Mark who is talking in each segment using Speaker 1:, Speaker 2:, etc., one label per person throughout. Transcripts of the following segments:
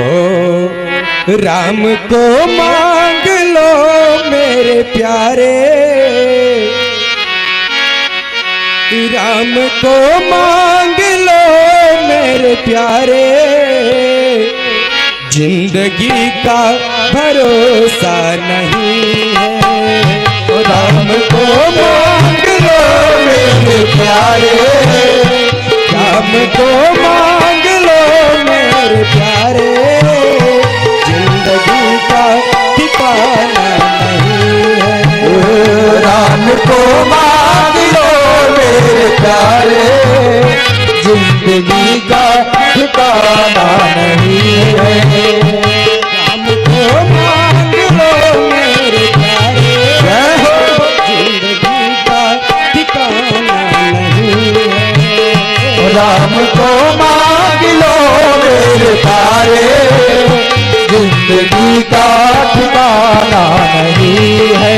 Speaker 1: ओ राम को मांग लो मेरे प्यारे, राम को मांग लो मेरे प्यारे, जिंदगी का भरोसा नहीं है। राम को मांग लो मेरे प्यारे, राम को मांग लो मेरे प्यारे, जिंदगी का ठिकाना नहीं है।
Speaker 2: राम को मांग लो मेरे प्यारे, जिंदगी का ठिकाना नहीं है।
Speaker 1: राम को मांग लो मेरे प्यारे, जिंदगी का ठिकाना नहीं है।
Speaker 2: राम को मांग लो मेरे प्यारे, जिंदगी का ठिकाना नहीं है।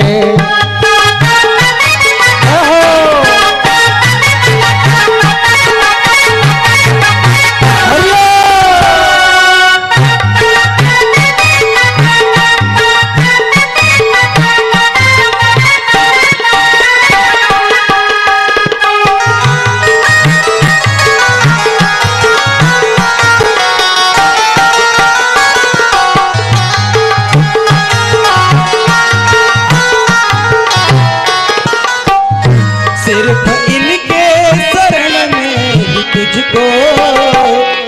Speaker 1: सिर्फ इनके शरण में ही तुझको,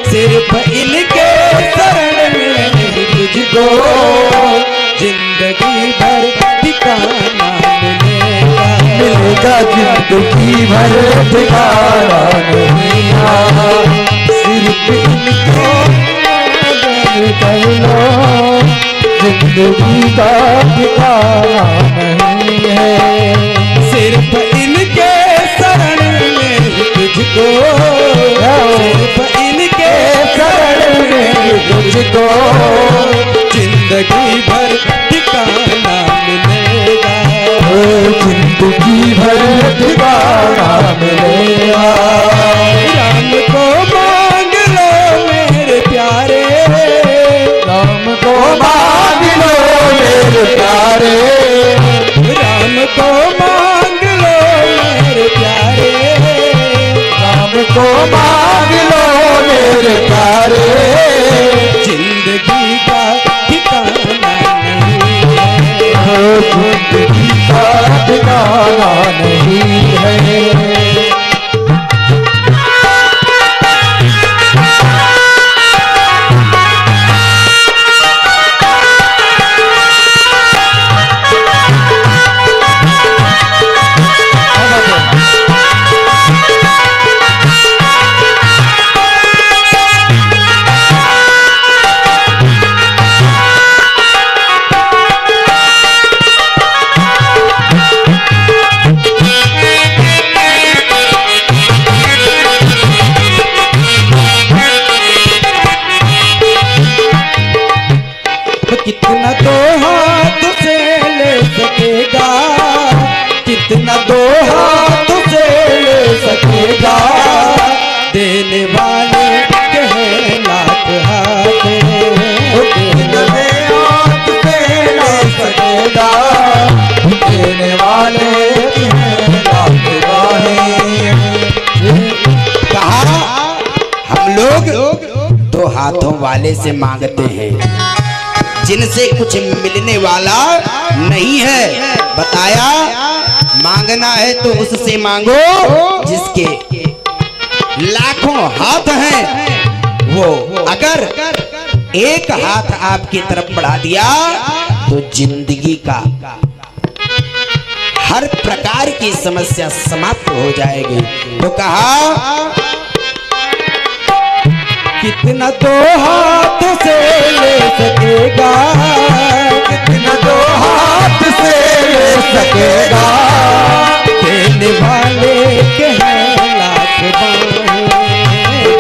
Speaker 1: सिर्फ इनके शरण में ही तुझको, जिंदगी भर ठिकाना मिलेगा,
Speaker 2: मिलेगा जिंदगी भर ठिकाना नहीं है। सिर्फ इनको कर लो, जिंदगी का ठिकाना नहीं है।
Speaker 1: सिर्फ इनके शरण में ही तुझको, सिर्फ इनके शरण में ही तुझको, जिंदगी भर ठिकाना मिलेगा,
Speaker 2: जिंदगी भर ठिकाना मिलेगा।
Speaker 1: राम को मांग लो मेरे प्यारे,
Speaker 2: राम को मांग लो मेरे प्यारे,
Speaker 1: राम को मांग लो मेरे प्यारे,
Speaker 2: राम को मांग लो मेरे प्यारे,
Speaker 1: जिंदगी का ठिकाना नहीं है।
Speaker 2: जिंदगी का ठिकाना नहीं है।
Speaker 1: कितना तो हाथ से ले सकेगा, कितना दो हाथ से ले सकेगा, देने वाले के हैं लाख हाथ,
Speaker 2: कितने हाथ से ले सकेगा, देने वाले हैं लाख बाहें।
Speaker 1: कहा हम लोग दो हाथों वाले से मांगते हैं, जिनसे कुछ मिलने वाला नहीं है। बताया मांगना है तो उससे मांगो जिसके लाखों हाथ हैं। वो अगर एक हाथ आपकी तरफ बढ़ा दिया तो जिंदगी का हर प्रकार की समस्या समाप्त हो जाएगी। तो कहा कितना तो हाथ से ले सकेगा,
Speaker 2: कितना दो हाथ से ले सकेगा,
Speaker 1: देने वाले के हैं लाख बाहें,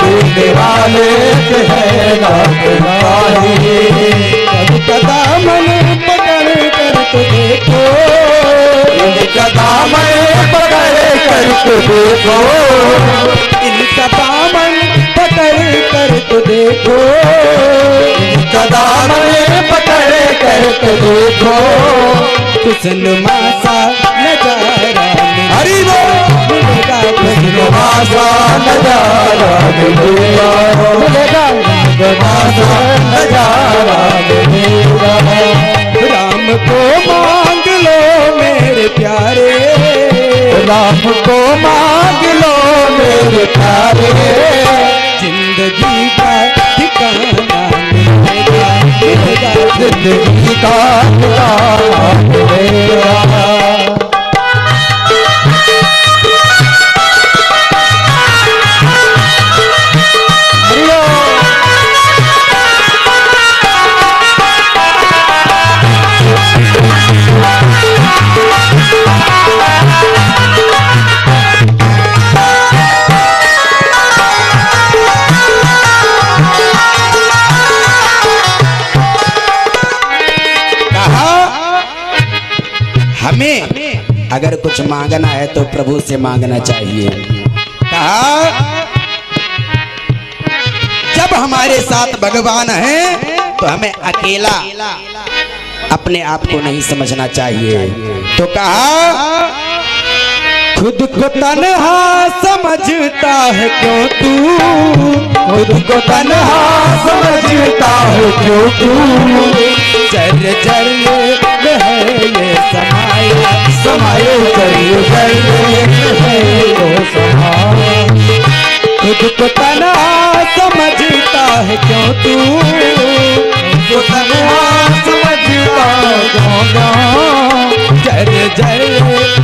Speaker 2: देने वाले के हैं लाख बाहें।
Speaker 1: इनका दामन पकड़ कर तो देखो,
Speaker 2: इनका दामन पकड़ कर तो देखो,
Speaker 1: इनका दामन पकड़ कर तो देखो,
Speaker 2: के देखो,
Speaker 1: खुशनुमा सा नजारा
Speaker 2: हरि बोल
Speaker 1: मिलेगा,
Speaker 2: खुशनुमा सा नजारा मिलेगा, मिलेगा खुशनुमा सा नजारा मिलेगा।
Speaker 1: राम को मांग लो मेरे प्यारे,
Speaker 2: राम को मांग लो मेरे प्यारे,
Speaker 1: जिंदगी का ठिकाना मिलेगा, मिलेगा
Speaker 2: जिंदगी का ठिकाना मिलेगा।
Speaker 1: हमें अगर कुछ मांगना है तो प्रभु से मांगना चाहिए। कहा जब हमारे साथ भगवान है तो हमें अकेला अपने आप को नहीं समझना चाहिए। तो कहा खुद को तन्हा समझता है क्यों तू,
Speaker 2: खुद को तन्हा समझता है क्यों तू,
Speaker 1: चर चर में है ये समाया,
Speaker 2: समाये चरिए चरिए है वो समाया।
Speaker 1: खुद को तन्हा समझता है क्यों तू,
Speaker 2: तो तन्हा समझता क्यों,
Speaker 1: जर जर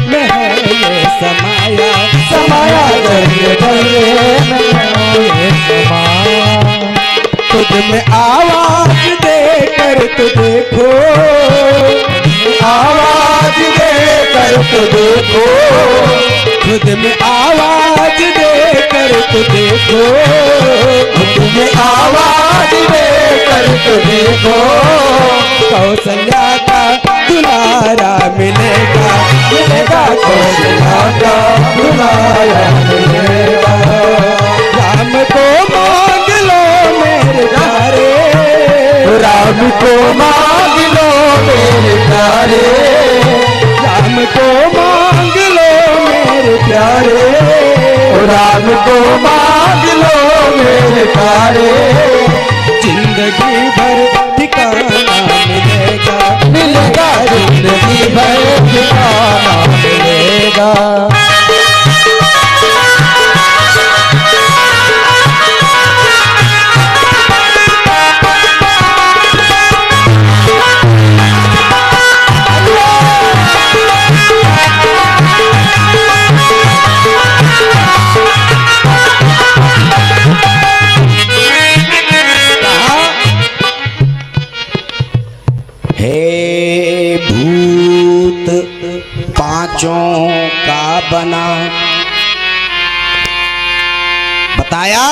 Speaker 1: में है ये समाया,
Speaker 2: समाया चरिए चरिए में समाया।
Speaker 1: खुद में आवाज देकर तो देखो,
Speaker 2: आवाज देकर तो देखो,
Speaker 1: खुद में आवाज देकर तो देखो,
Speaker 2: खुद में आवाज देकर तो देखो,
Speaker 1: कौशल्या का दुलारा मिलेगा, मिलेगा
Speaker 2: कौशल्या का दुलारा मिलेगा।
Speaker 1: राम को मांग लो मेरे प्यारे,
Speaker 2: राम को मांग लो मेरे प्यारे,
Speaker 1: राम को मांग लो मेरे प्यारे,
Speaker 2: राम को मांग लो मेरे प्यारे,
Speaker 1: जिंदगी भर ठिकाना मिलेगा,
Speaker 2: मिलेगा जिंदगी भर ठिकाना मिलेगा।
Speaker 1: हे भूत पांचों का बना, बताया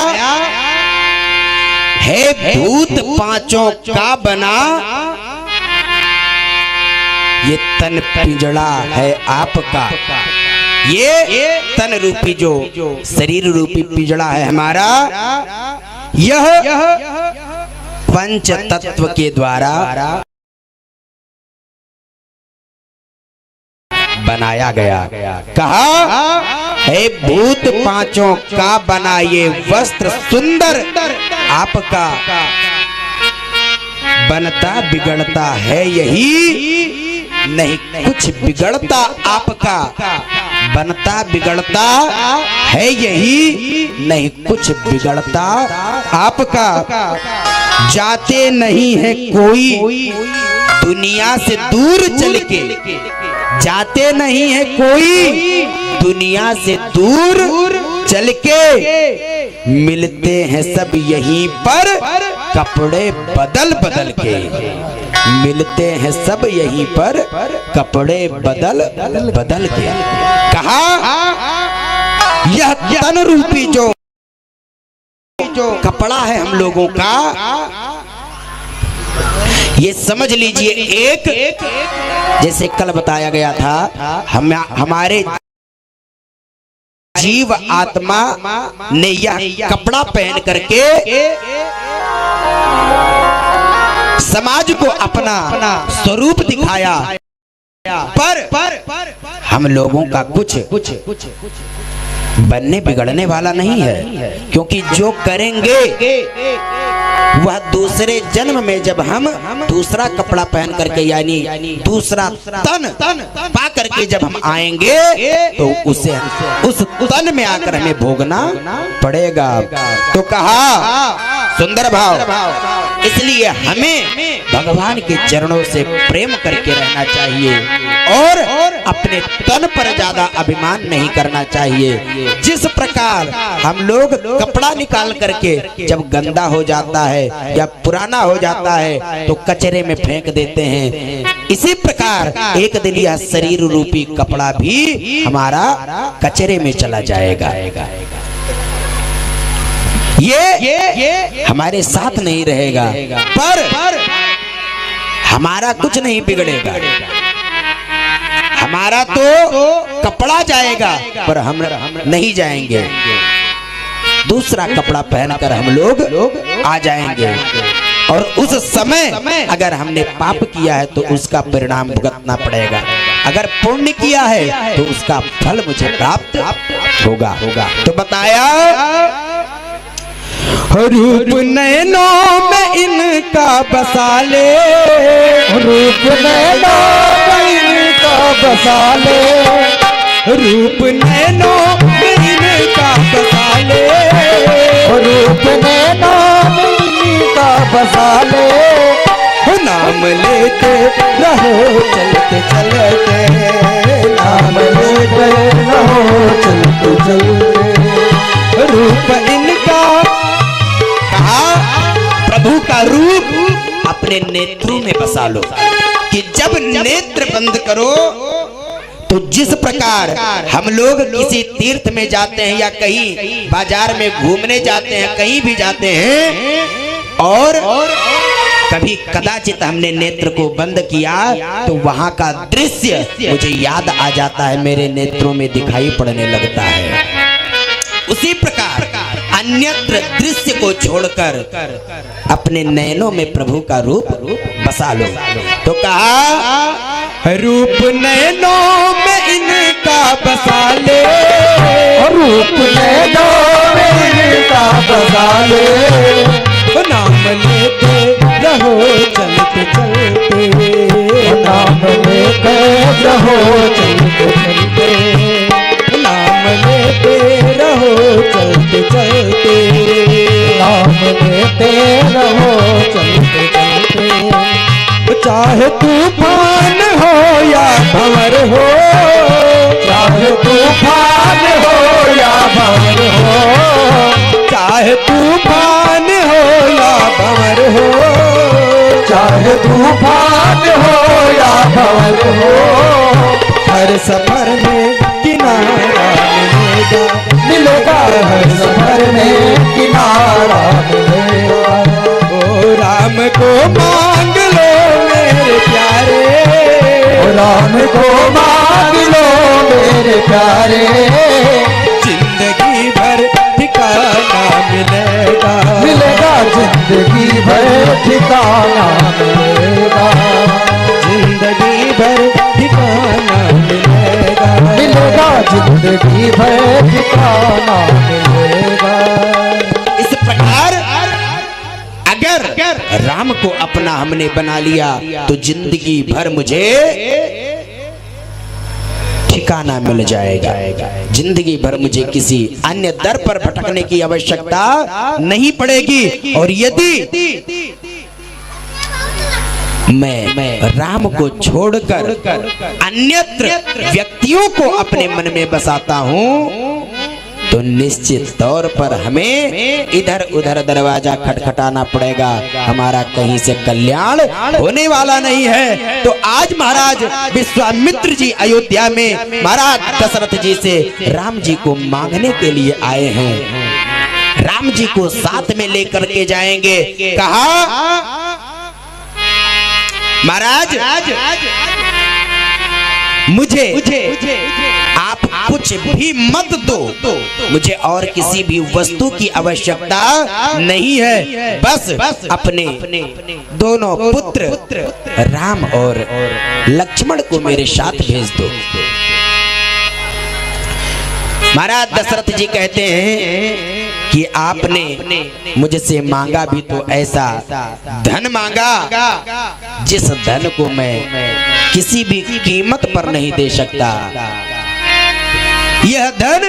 Speaker 1: हे भूत पांचों का बना, ये तन पिंजड़ा है आपका, ये तन रूपी जो शरीर रूपी पिंजड़ा है हमारा, यह पंच तत्व के द्वारा बनाया गया। कहा हे भूत पांचों का बना ये वस्त्र सुंदर आपका, बनता बिगड़ता है यही, नहीं कुछ बिगड़ता आपका, बनता बिगड़ता है यही, नहीं कुछ बिगड़ता आपका। जाते नहीं है कोई दुनिया से दूर चल के, जाते नहीं है कोई दुनिया से दूर चल के, मिलते हैं सब यहीं पर कपड़े बदल बदल के, मिलते हैं सब यहीं पर कपड़े बदल बदल के। कहा यह तन रूपी जो कपड़ा है हम लोगों का, ये समझ लीजिए एक जैसे कल बताया गया था, हमारे जीव आत्मा ने यह कपड़ा पहन करके समाज को अपना स्वरूप दिखाया, पर हम लोगों का कुछ बनने बिगड़ने वाला नहीं है, क्योंकि जो करेंगे वह दूसरे जन्म में जब हम दूसरा कपड़ा पहन करके यानी दूसरा तन पा करके जब हम आएंगे तो उसे उस तन में आकर हमें भोगना पड़ेगा। तो कहा सुंदर भाव, इसलिए हमें भगवान के चरणों से प्रेम करके रहना चाहिए और अपने तन पर ज्यादा अभिमान नहीं करना चाहिए। जिस प्रकार हम लोग कपड़ा निकाल करके जब गंदा हो जाता है या पुराना हो जाता है तो कचरे में फेंक देते हैं, इसी प्रकार एक दिन यह शरीर रूपी कपड़ा भी हमारा कचरे में चला जाएगा। ये हमारे साथ नहीं रहेगा, पर हमारा कुछ नहीं बिगड़ेगा। हमारा तो कपड़ा जाएगा पर हम नहीं जाएंगे, दूसरा कपड़ा पहनकर हम लोग आ जाएंगे। और उस समय अगर हमने पाप किया है तो उसका परिणाम भुगतना पड़ेगा, अगर पुण्य किया है तो उसका फल मुझे प्राप्त होगा। तो बताया रूप नैनों में इनका बसा ले,
Speaker 2: रूप नैनों में इनका बसा ले,
Speaker 1: रूप नैनों में इनका बसा ले,
Speaker 2: रूप नैनों में इनका बसा ले।
Speaker 1: नाम लेते रहो चलते चलते,
Speaker 2: नाम लेते रहो चलते चलते।
Speaker 1: रूप इनका कहा, प्रभु का रूप अपने नेत्रों में बसा लो, कि जब नेत्र बंद करो तो जिस प्रकार हम लोग किसी तीर्थ में जाते हैं या कहीं बाजार में घूमने जाते हैं, कहीं भी जाते हैं और कभी कदाचित हमने नेत्र को बंद किया तो वहां का दृश्य मुझे याद आ जाता है, मेरे नेत्रों में दिखाई पड़ने लगता है। उसी प्रकार अन्यत्र दृश्य को छोड़कर अपने नयनों में प्रभु का रूप बसा लो। तो कहा रूप नयनों में इनका बसा ले,
Speaker 2: रूप नैनों में इनका बसा ले।
Speaker 1: नाम लेते रहो चलते चलते,
Speaker 2: नाम लेते रहो चलते चलते,
Speaker 1: नाम लेते रहो चलते चलते,
Speaker 2: नाम लेते रहो चलते चलते।
Speaker 1: चाहे तूफान हो या भंवर हो,
Speaker 2: चाहे तूफान हो या भंवर हो,
Speaker 1: चाहे तूफान हो या भंवर हो,
Speaker 2: चाहे तूफान हो या भंवर हो,
Speaker 1: हर सफर में किनारा मिलेगा,
Speaker 2: मिलेगा हर सफर में किनारा मिलेगा।
Speaker 1: ओ राम को मांग लो मेरे प्यारे,
Speaker 2: ओ राम को मांग लो मेरे प्यारे,
Speaker 1: जिंदगी भर ठिकाना मिलेगा,
Speaker 2: मिलेगा जिंदगी भर ठिकाना मिलेगा,
Speaker 1: जिंदगी भर ठिकाना मिलेगा,
Speaker 2: मिलेगा जिंदगी भर ठिकाना मिलेगा।
Speaker 1: इस प्रकार अगर राम को अपना हमने बना लिया तो जिंदगी भर मुझे ठिकाना मिल जाएगा, जिंदगी भर मुझे किसी अन्य दर पर भटकने की आवश्यकता नहीं पड़ेगी। और यदि मैं राम को छोड़कर अन्यत्र व्यक्तियों को अपने मन में बसाता हूँ तो निश्चित तौर पर हमें इधर उधर दरवाजा खटखटाना पड़ेगा, हमारा कहीं से कल्याण होने वाला नहीं है। तो आज महाराज विश्वामित्र जी अयोध्या में महाराज दशरथ जी से राम जी को मांगने के लिए आए हैं, राम जी को साथ में लेकर के जाएंगे। कहा महाराज मुझे आप कुछ भी मत दो, मुझे और किसी भी वस्तु की आवश्यकता नहीं है, बस अपने दोनों पुत्र राम और लक्ष्मण को मेरे साथ भेज दो। महाराज दशरथ जी कहते हैं कि आपने मुझसे मांगा भी तो ऐसा धन मांगा जिस धन को मैं किसी भी कीमत पर नहीं दे सकता। यह धन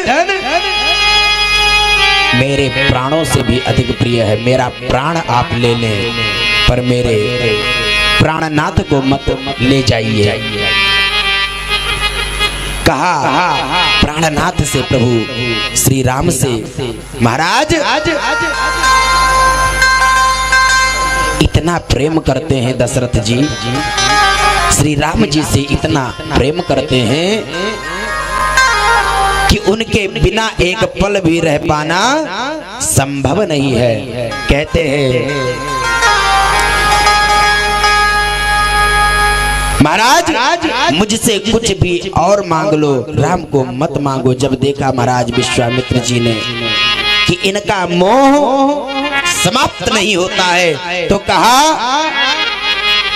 Speaker 1: मेरे प्राणों से भी अधिक प्रिय है। मेरा प्राण आप ले लें, पर मेरे प्राणनाथ को मत ले जाइए। कहा प्राणनाथ से, प्रभु श्री राम से, महाराज इतना प्रेम करते हैं दशरथ जी, श्री राम जी से इतना प्रेम करते हैं कि उनके बिना एक पल भी रह पाना संभव नहीं है। कहते हैं महाराज मुझसे कुछ भी और मांग लो, राम को मत मांगो। जब देखा महाराज विश्वामित्र जी ने कि इनका मोह समाप्त नहीं होता है, तो कहा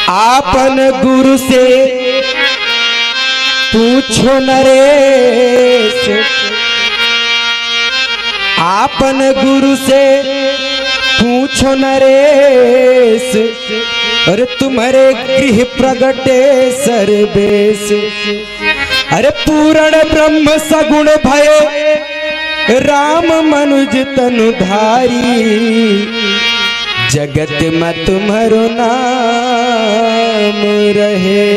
Speaker 2: आपन गुरु से पूछो नरेश, आपन गुरु से पूछो नरेश, अरे तुम्हारे गृह प्रगटे सर्वेश, अरे पूर्ण ब्रह्म सगुण भय राम मनुज तनुधारी, जगत में तुम्हारो नाम रहे।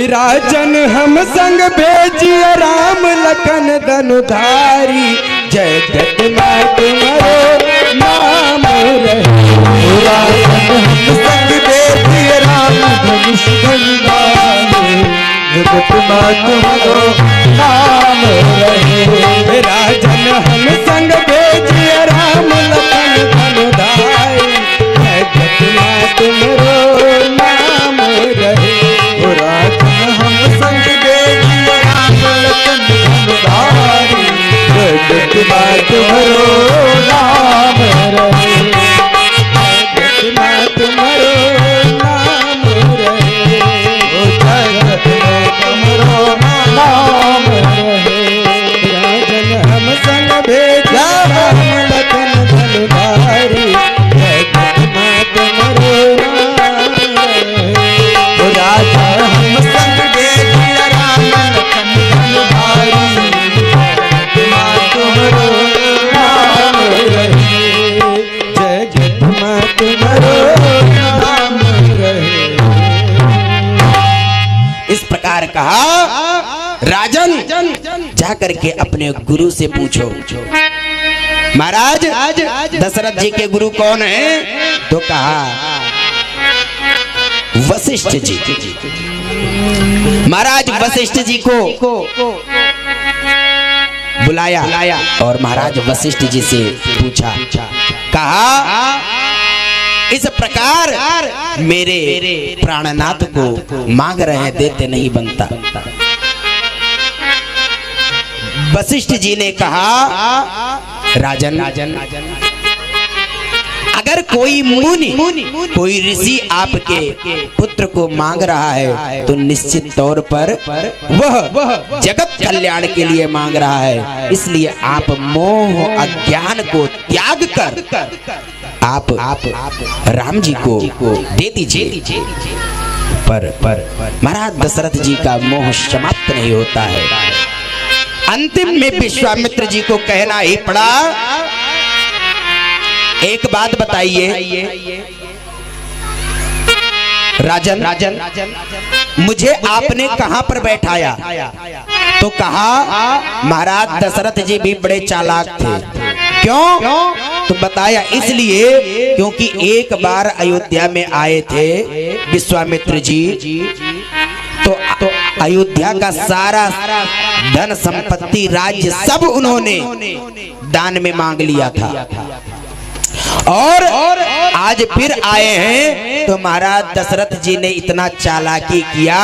Speaker 2: राजन हम संग भेजिए राम लखन धनुधारी, जगत में तुम्हारो नाम रहे। राजन हम संग भेजिए राम धनुष धनुधारी, जगत में तुम्हारो नाम रहे। राजन हम संग भेजिए राम लखन धनुधारी, जगत में तुम्हारो नाम रहे। राजन हम संग भेजिए राम लखन धनुधारी, जगत में तुम्हारो नाम रहे। जगत में तुम्हारो नाम रहे। जगत में तुम्हारो नाम रहे। राजन हम संग भेजिए राम लखन धनुधारी, जगत में तुम्हारो नाम रहे। राजन हम संग भेजिए राम लखन धनुधारी, जगत में तुम्हारो नाम रहे। जगत में तुम्हारो नाम रहे।
Speaker 1: इस प्रकार कहा, राजन जा करके अपने गुरु से पूछो। महाराज दशरथ जी के गुरु कौन है? तो कहा वशिष्ठ जी। महाराज वशिष्ठ जी को बुलाया और महाराज वशिष्ठ जी से पूछा, कहा इस प्रकार मेरे प्राणनाथ को मांग रहे हैं, देते नहीं बनता। वशिष्ठ जी ने कहा, राजन अगर कोई मुनि कोई ऋषि आपके पुत्र को मांग रहा है तो निश्चित तौर पर वह जगत कल्याण के लिए मांग रहा है। इसलिए आप मोह अज्ञान को त्याग कर आप राम जी को दे दीजिए। पर महाराज दशरथ जी का मोह समाप्त नहीं होता है। अंतिम में विश्वामित्र जी को कहना ही पड़ा, एक बात बताइए राजन, मुझे आपने कहां पर बैठाया? तो कहा महाराज दशरथ जी भी बड़े चालाक थे। क्यों? तो बताया इसलिए क्योंकि एक बार अयोध्या में आए थे विश्वामित्र जी, तो अयोध्या का सारा धन संपत्ति राज्य सब उन्होंने दान में मांग लिया था। और आज फिर आए हैं तो महाराज दशरथ जी ने इतना चालाकी किया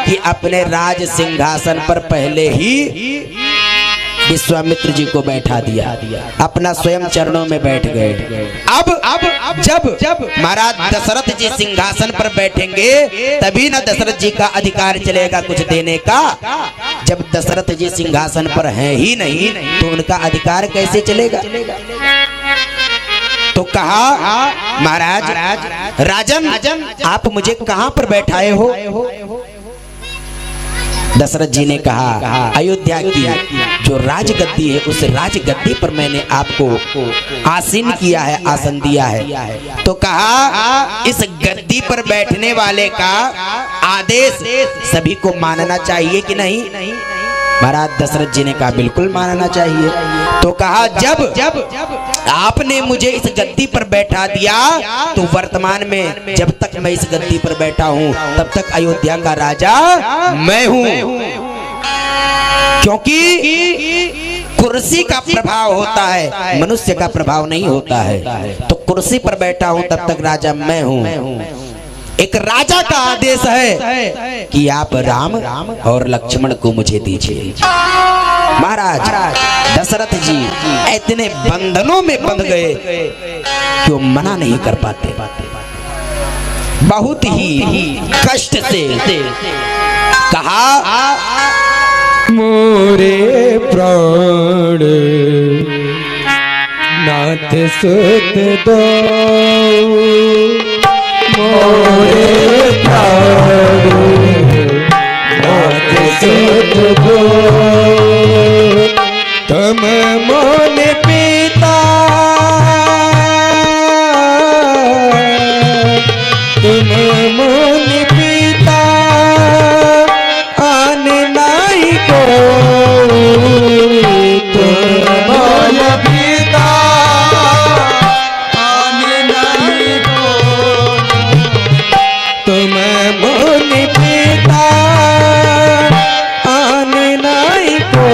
Speaker 1: कि अपने राज सिंहासन पर पहले ही विश्वामित्र जी को बैठा दिया, अपना स्वयं चरणों में बैठ गए। अब जब महाराज दशरथ जी सिंहासन पर बैठेंगे तभी ना दशरथ जी का अधिकार चलेगा कुछ देने का। जब दशरथ जी सिंहासन पर हैं ही नहीं तो उनका अधिकार कैसे चलेगा। तो कहा महाराज राजन आप मुझे कहां पर बैठाए हो। दशरथ जी ने कहा अयोध्या की जो राजगद्दी है उस राजगद्दी पर मैंने आपको आसीन किया है, आसन दिया है। तो कहा इस गद्दी पर बैठने वाले का आदेश सभी को मानना चाहिए कि नहीं। महाराज दशरथ जी ने कहा बिल्कुल मानना चाहिए। तो कहा जब आपने मुझे इस गद्दी पर बैठा दिया तो वर्तमान में जब तक मैं इस गद्दी पर बैठा हूं तब तक अयोध्या का राजा मैं हूं, क्योंकि कुर्सी का प्रभाव होता है, मनुष्य का प्रभाव नहीं होता है। तो कुर्सी पर बैठा हूं तब तक राजा मैं हूं। एक राजा का आदेश है कि आप राम और लक्ष्मण को मुझे दीजिए। महाराज दशरथ जी इतने बंधनों में बंध गए कि वो मना नहीं कर पाते। बहुत ही कष्ट से कहा
Speaker 2: मोरे प्राण नाथ सुत दो, मोरे प्राण नाथ सुत दो, तुम मोन पिता तुम मोन पिता आन नाई को, तुम मोन पिता आन नाई को, तुम मोन पिता आन नाई को,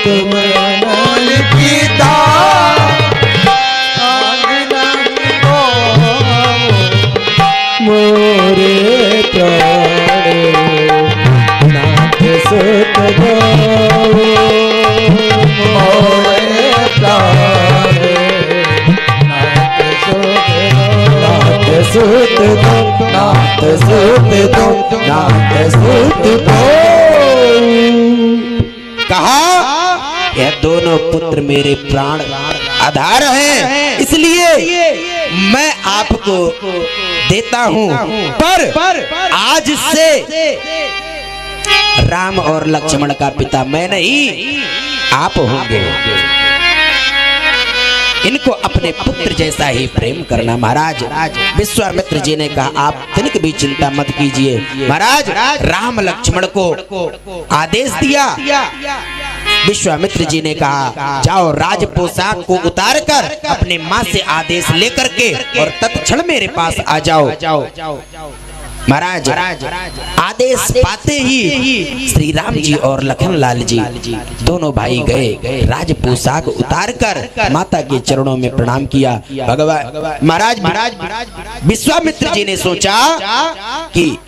Speaker 2: तुम मोन पिता आन नाई को, मोरे प्राण नाथ सुत दो, मोरे प्राण नाथ सुत दो, नाथ सुत दो, नाथ सुत दो।
Speaker 1: कहा यह दोनों पुत्र मेरे प्राण आधार हैं, इसलिए मैं आपको देता हूं, पर आज से राम और लक्ष्मण का पिता मैं नहीं आप होंगे। इनको अपने पुत्र जैसा ही प्रेम करना। महाराज विश्वामित्र जी ने कहा आप तनिक भी चिंता मत कीजिए। महाराज राम लक्ष्मण को आदेश दिया। विश्वामित्र जी ने कहा जाओ राज पोशाक को उतार कर अपने माँ से आदेश लेकर के और तत्क्षण मेरे पास आ जाओ। महाराज आदेश पाते ही श्री राम जी और लखन लाल जी दोनों भाई गए, राज पोशाक उतार कर माता के चरणों में प्रणाम किया। भगवान महाराज विश्वामित्र जी ने सोचा कि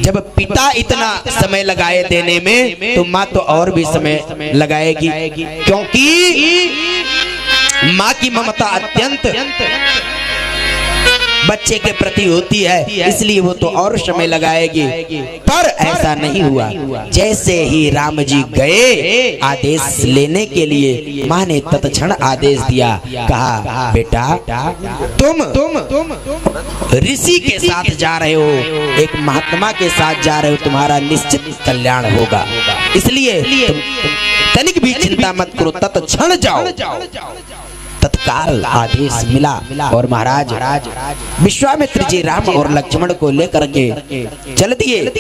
Speaker 1: जब पिता इतना समय लगाए देने में तो माँ तो और भी समय लगाएगी, क्योंकि माँ की ममता अत्यंत बच्चे के प्रति होती है, इसलिए वो तो और समय लगाएगी। पर ऐसा नहीं हुआ। जैसे ही राम जी गए आदेश लेने के लिए, माँ ने तत्क्षण आदेश दिया, कहा बेटा तुम ऋषि के साथ जा रहे हो, एक महात्मा के साथ जा रहे हो, तुम्हारा निश्चित कल्याण होगा, इसलिए तनिक भी चिंता मत करो, तत्क्षण जाओ। तत्काल आदेश मिला और महाराज विश्वामित्र जी राम और लक्ष्मण को लेकर के चल दिए।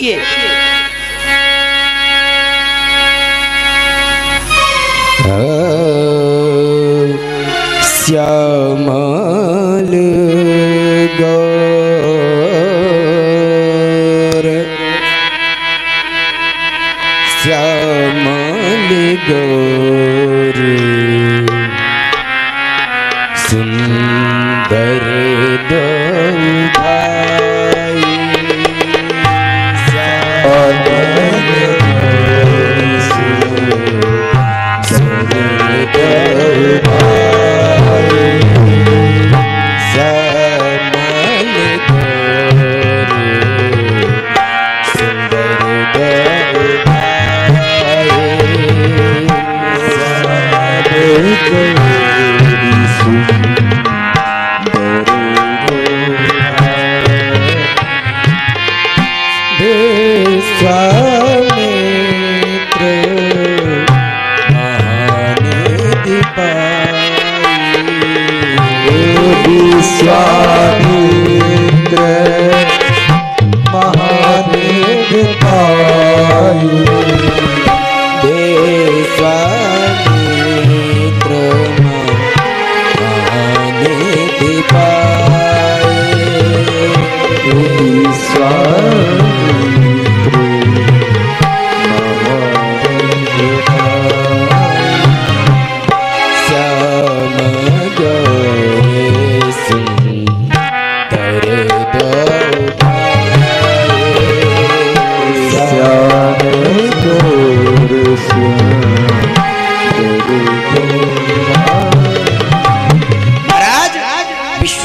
Speaker 2: श्यामल गौर श्यामल गौर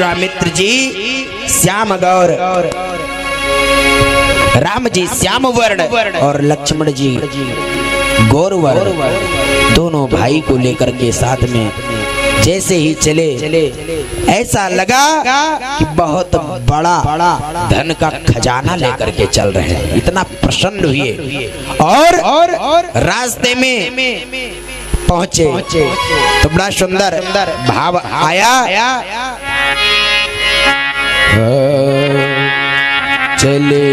Speaker 1: विश्वामित्र जी श्याम गौर, राम जी श्याम वर्ण और लक्ष्मण जी गौर वर्ण, दोनों भाई को लेकर के साथ में जैसे ही चले, ऐसा लगा कि बहुत बड़ा धन का खजाना लेकर के चल रहे हैं। इतना प्रसन्न हुए और रास्ते में पहुंचे तो बड़ा सुंदर भाव आया।
Speaker 2: चले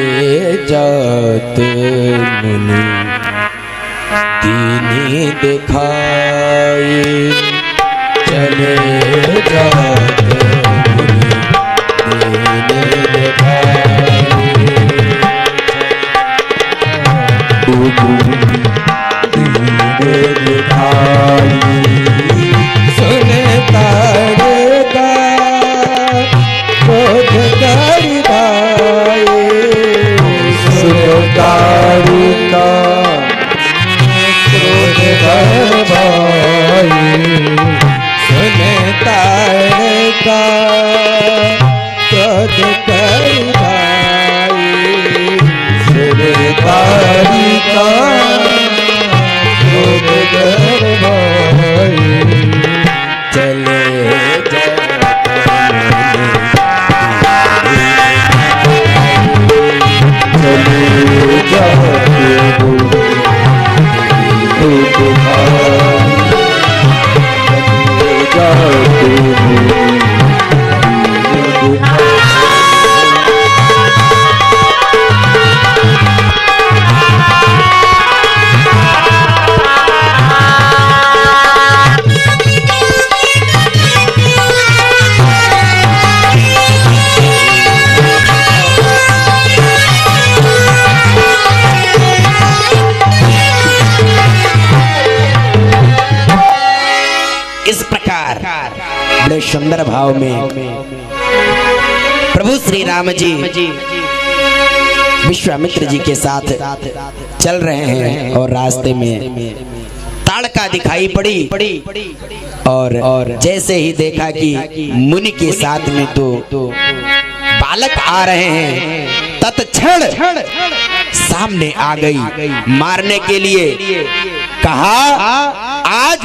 Speaker 2: जाते मुनि दीनी दिखाए, चले जाते मुनि दीनी दिखाए, दीनी दिखाए, सुने तारे का क्रोध करि भाई, सुने तारे का क्रोध करि भाई, सुने तारे का क्रोध करि भाई, सुने तारे का क्रोध करि भाई, चले
Speaker 1: बड़े सुंदर भाव में प्रभु श्री राम जी विश्वामित्र जी के साथ चल रहे हैं और रास्ते में ताड़का दिखाई पड़ी और जैसे ही देखा कि मुनि के साथ में तो बालक आ रहे हैं, तत्क्षण सामने आ गई मारने के लिए। कहा आज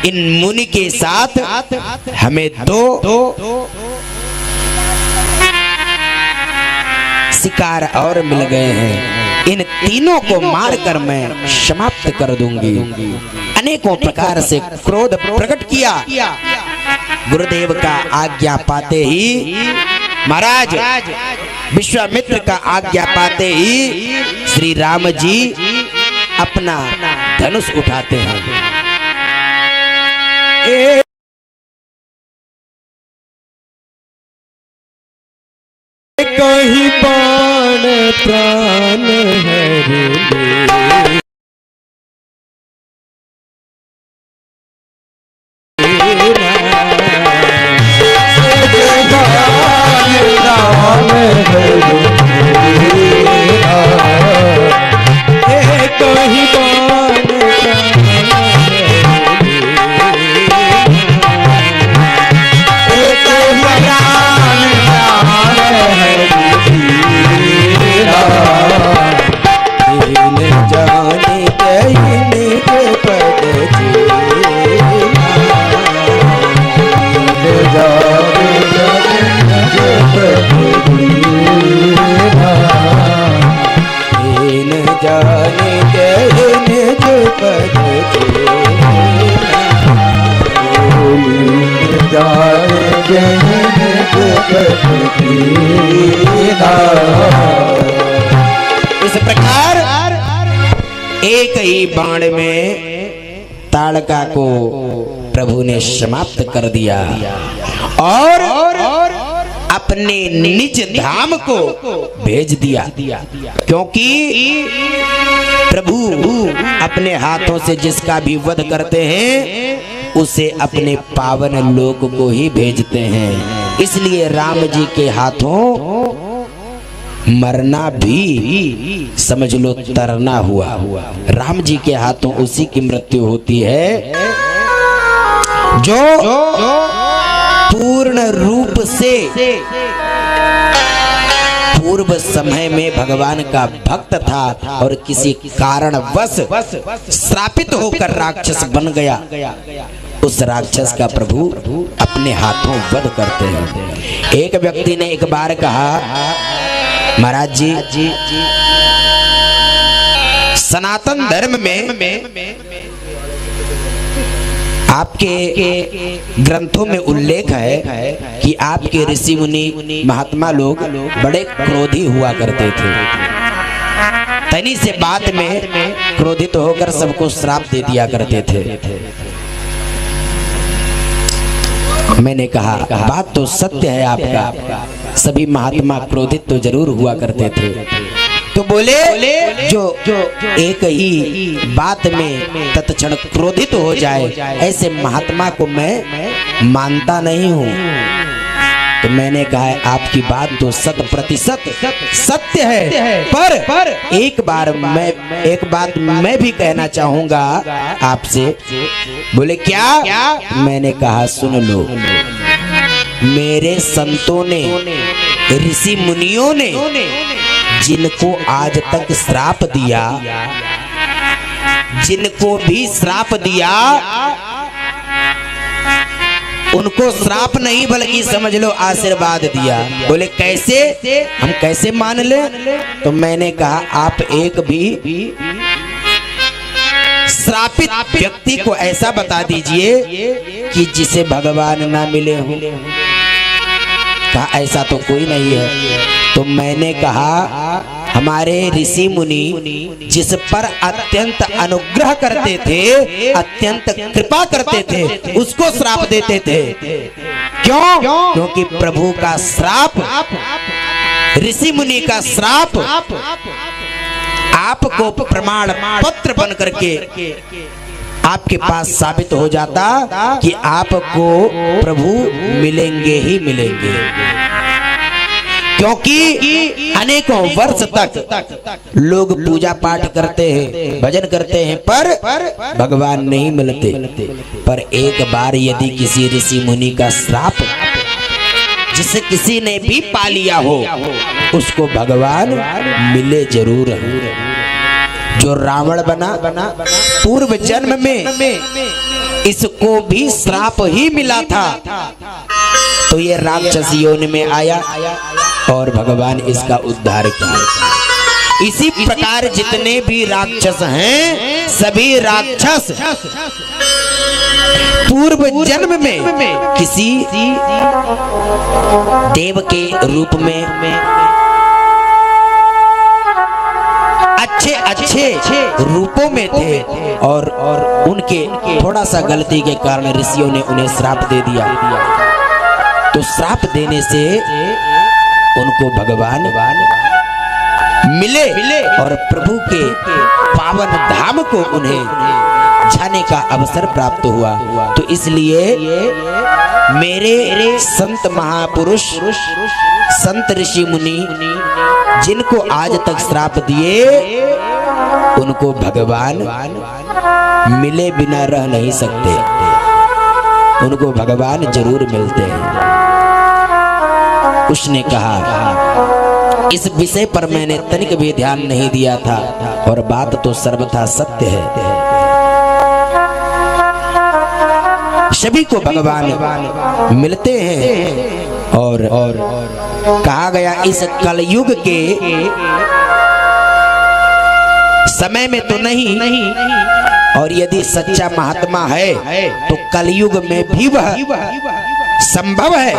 Speaker 1: इन मुनि के साथ हमें दो शिकार और मिल गए हैं, इन तीनों को मारकर मैं समाप्त कर दूंगी। अनेकों प्रकार से क्रोध प्रकट किया। गुरुदेव का आज्ञा पाते ही, महाराज विश्वामित्र का आज्ञा पाते ही श्री राम जी अपना धनुष उठाते हैं।
Speaker 2: कहीं बाण प्राण है रे,
Speaker 1: इस प्रकार एक ही बाण में ताड़का को प्रभु ने समाप्त कर दिया और अपने निज धाम को भेज दिया, क्योंकि प्रभु अपने हाथों से जिसका भी वध करते हैं उसे अपने पावन लोक को ही भेजते हैं। इसलिए राम जी के हाथों मरना भी समझ लो तरना हुआ। राम जी के हाथों उसी की मृत्यु होती है जो पूर्ण रूप से पूर्व समय में भगवान का भक्त था और किसी कारणवश श्रापित होकर राक्षस बन गया, उस राक्षस का प्रभु अपने हाथों वध करते हैं। एक व्यक्ति ने एक बार कहा, महाराज जी, सनातन धर्म में आपके ग्रंथों में उल्लेख है कि आपके ऋषि मुनि महात्मा लोग बड़े क्रोधी हुआ करते थे। तनी से बात में क्रोधित होकर सबको श्राप दे दिया करते थे। मैंने कहा बात तो सत्य है आपका, सभी महात्मा क्रोधित तो जरूर हुआ करते थे। तो बोले जो एक ही बात में तत्क्षण क्रोधित हो जाए, ऐसे महात्मा को मैं मानता नहीं हूँ। तो मैंने कहा आपकी बात तो 100% सत्य है, पर एक बात मैं भी कहना चाहूंगा आपसे। बोले क्या? मैंने कहा सुन लो, मेरे संतों ने, ऋषि मुनियों ने जिनको आज तक श्राप दिया, जिनको भी श्राप दिया, उनको श्राप नहीं बल्कि समझ लो आशीर्वाद दिया। बोले कैसे, हम कैसे मान ले? तो मैंने कहा आप एक भी श्रापित व्यक्ति को ऐसा बता दीजिए कि जिसे भगवान ना मिले हो। कहा ऐसा तो कोई नहीं है। तो मैंने कहा हमारे ऋषि मुनि जिस पर अत्यंत अनुग्रह करते थे, अत्यंत कृपा करते थे, उसको श्राप देते थे। क्यों? क्योंकि प्रभु का श्राप, ऋषि मुनि का श्राप आपको प्रमाण पत्र बन करके आपके पास साबित हो जाता कि आपको प्रभु मिलेंगे ही मिलेंगे। क्योंकि अनेकों वर्ष तक लोग पूजा पाठ करते हैं, भजन करते हैं, पर भगवान नहीं मिलते। पर एक बार यदि किसी ऋषि मुनि का श्राप जिसे किसी ने भी पा लिया हो, उसको भगवान मिले जरूर। जो रावण बना पूर्व जन्म में इसको भी श्राप ही मिला था, तो ये राक्षस योनि में आया और भगवान इसका उद्धार किया। इसी प्रकार जितने भी राक्षस हैं, सभी राक्षस पूर्व जन्म में किसी देव के रूप में अच्छे रूपों में थे, और उनके थोड़ा सा गलती के कारण ऋषियों ने उन्हें श्राप दे दिया। तो श्राप देने से उनको भगवान मिले और प्रभु के पावन धाम को उन्हें जाने का अवसर प्राप्त हुआ। तो इसलिए मेरे संत महापुरुष, संत ऋषि मुनि जिनको आज तक श्राप दिए, उनको भगवान मिले बिना रह नहीं सकते, उनको भगवान जरूर मिलते हैं। उसने कहा इस विषय पर मैंने तनिक भी ध्यान नहीं दिया था, और बात तो सर्वथा सत्य है। सभी को भगवान मिलते हैं, और कहा गया इस कलयुग के समय में तो नहीं, और यदि सच्चा महात्मा है तो कलयुग में भी वह संभव है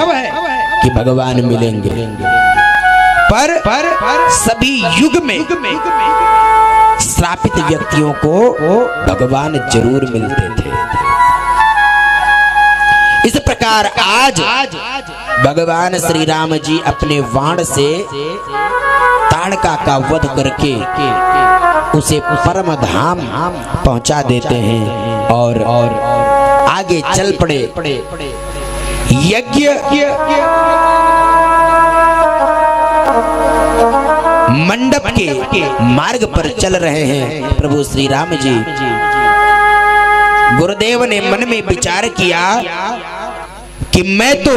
Speaker 1: कि भगवान मिलेंगे। पर सभी युग में श्रापित व्यक्तियों को भगवान जरूर मिलते थे। इस प्रकार आज भगवान श्री राम जी अपने वाण से ताड़का का वध करके उसे परम धाम पहुंचा देते हैं, और आगे चल पड़े। यज्ञ मंडप के मार्ग पर चल रहे हैं प्रभु श्री राम जी। गुरुदेव ने मन में विचार किया कि मैं तो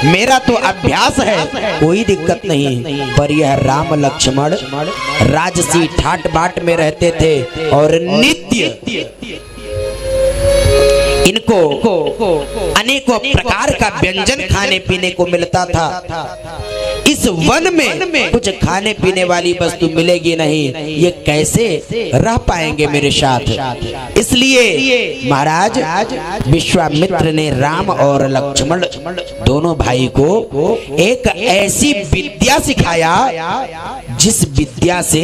Speaker 1: मेरा तो अभ्यास है, कोई दिक्कत नहीं, पर यह राम लक्ष्मण राजसी ठाट बाट में रहते थे और नित्य इनको अनेकों प्रकार का व्यंजन खाने पीने को मिलता था। इस वन में कुछ खाने पीने वाली वस्तु मिलेगी नहीं, ये कैसे रह पाएंगे मेरे साथ। इसलिए महाराज विश्वामित्र ने राम और लक्ष्मण दोनों भाई को एक ऐसी विद्या सिखाया जिस विद्या से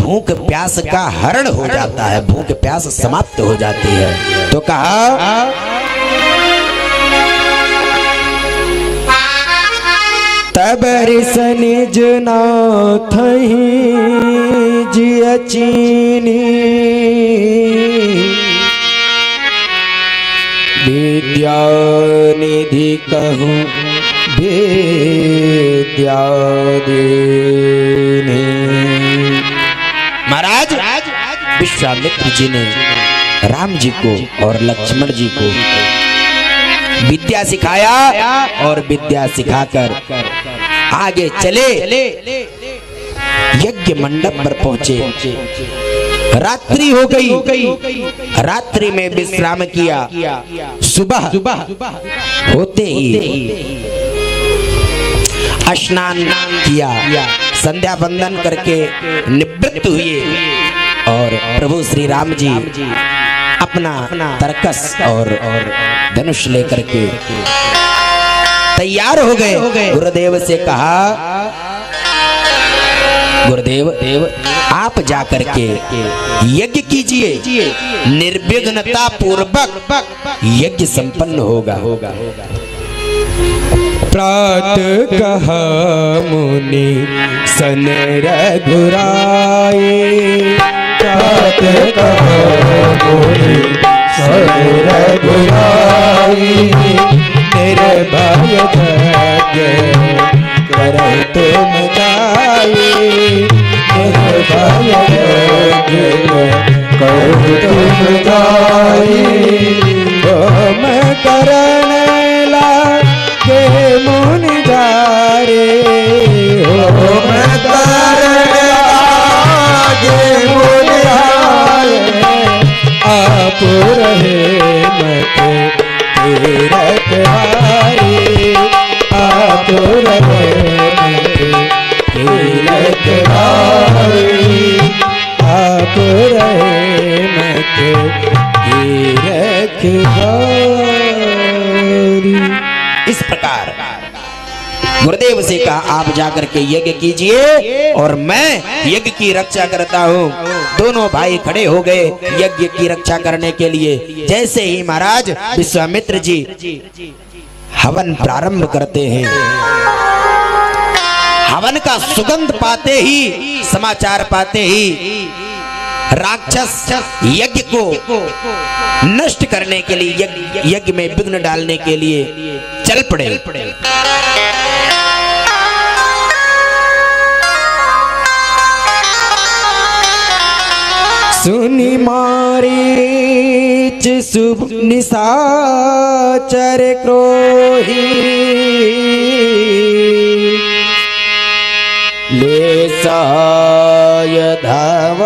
Speaker 1: भूख प्यास का हरण हो जाता है, भूख प्यास समाप्त हो जाती है। तो कहा
Speaker 2: तब निज नाथ जिय चीनी विद्या निधि कहूँ विद्या देनी।
Speaker 1: महाराज विश्वामित्र जी ने राम जी को और लक्ष्मण जी को विद्या सिखाया और विद्या सिखाकर आगे चले यज्ञ मंडप पर पहुंचे। रात्रि हो गई, रात्रि में विश्राम किया। सुबह होते ही स्नान किया, संध्या वंदन करके निवृत्त हुए और प्रभु श्री राम जी अपना तरकस और धनुष लेकर के तैयार हो गए। गुरुदेव से कहा, गुरुदेव आप जाकर के यज्ञ कीजिए, निर्विघ्नता पूर्वक यज्ञ संपन्न होगा।
Speaker 2: प्रातः कहा मुनि सन रघुराए, प्रातः कहा मुनि सन रघुराए, निर्भय यज्ञ करो तुम जाए, निर्भय यज्ञ करो तुम जाए। होम करने लागे मुनि जारे, होम करने लागे मुनि जारे, आप रहे मत तीरथ हारे, आप रहे मत तीरथ हारे, आप रहे मत तीरथ हारे।
Speaker 1: इस प्रकार गुरुदेव से कहा आप जाकर के यज्ञ कीजिए और मैं यज्ञ की रक्षा करता हूँ। दोनों भाई खड़े हो गए यज्ञ की रक्षा करने के लिए। जैसे ही महाराज विश्वामित्र जी हवन प्रारंभ करते हैं, हवन का सुगंध पाते ही, समाचार पाते ही राक्षस यज्ञ को नष्ट करने के लिए, यज्ञ में विघ्न डालने के लिए चल पड़े।
Speaker 2: सुनि मारीच शुभ निशाचर क्रोही, ले साय धाव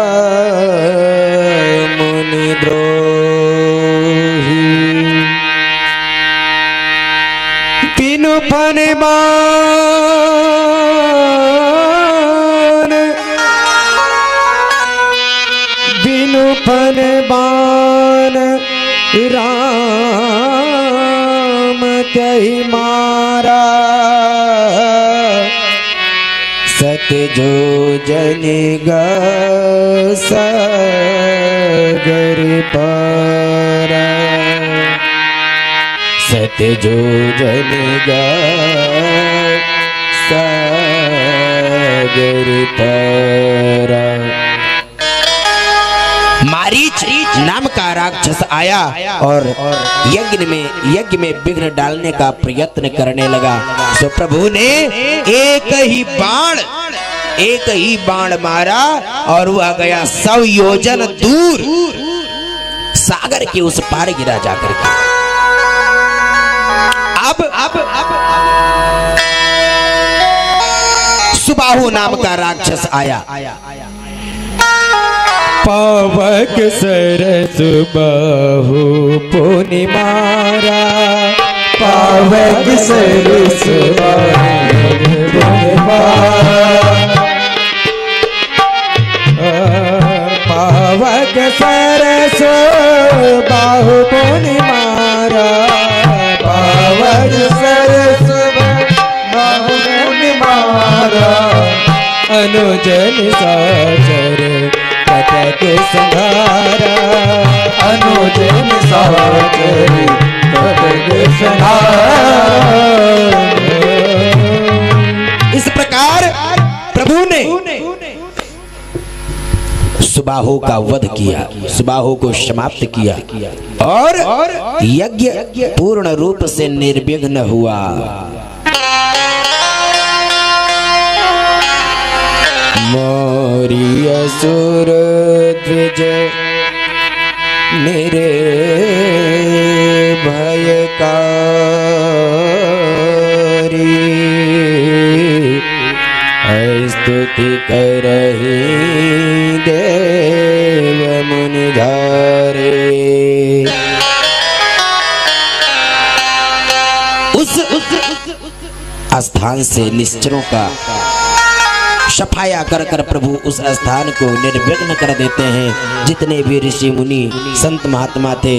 Speaker 2: मुनि द्रोही। बिनु फन फन बान राम कही मारा, सत जो जन सागर पारा, सत जो जन सागर पारा।
Speaker 1: मारीच नाम का राक्षस आया और यज्ञ में विघ्न डालने का प्रयत्न करने लगा। तो प्रभु ने एक ही बाण मारा और वह गया 100 योजन दूर सागर के उस पार गिरा जाकर के। अब सुबाहु नाम का राक्षस आया।
Speaker 2: पावक सरस बाहु पुनि मारा, पावक सरस बाहु पुनि मारा, पावक सरस बाहु पुनि मारा, पावक सरस बाहु पुनि मारा, अनुजन साचर कटक संहारा, अनुजन साचर कटक संहारा।
Speaker 1: इस प्रकार प्रभु ने सुबाहु का वध किया, सुबाहु को समाप्त किया और यज्ञ पूर्ण रूप से निर्विघ्न हुआ। मोरी असुर द्विज मेरे भयकारी, स्तुति करहि देव मुनिधारे। उस स्थान से निश्चरों का सफाया कर कर प्रभु उस स्थान को निर्विघ्न कर देते हैं। जितने भी ऋषि मुनि संत महात्मा थे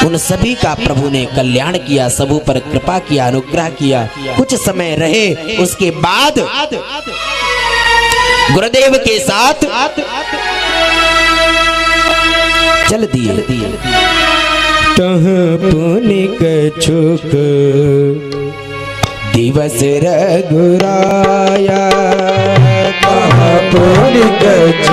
Speaker 1: उन सभी का प्रभु ने कल्याण किया, सबों पर कृपा किया, अनुग्रह किया। कुछ समय रहे, उसके बाद गुरुदेव के साथ चल दिए।
Speaker 2: तह पुनि कछुक
Speaker 1: दिवस रघुराया,
Speaker 2: तह पुनि कछुक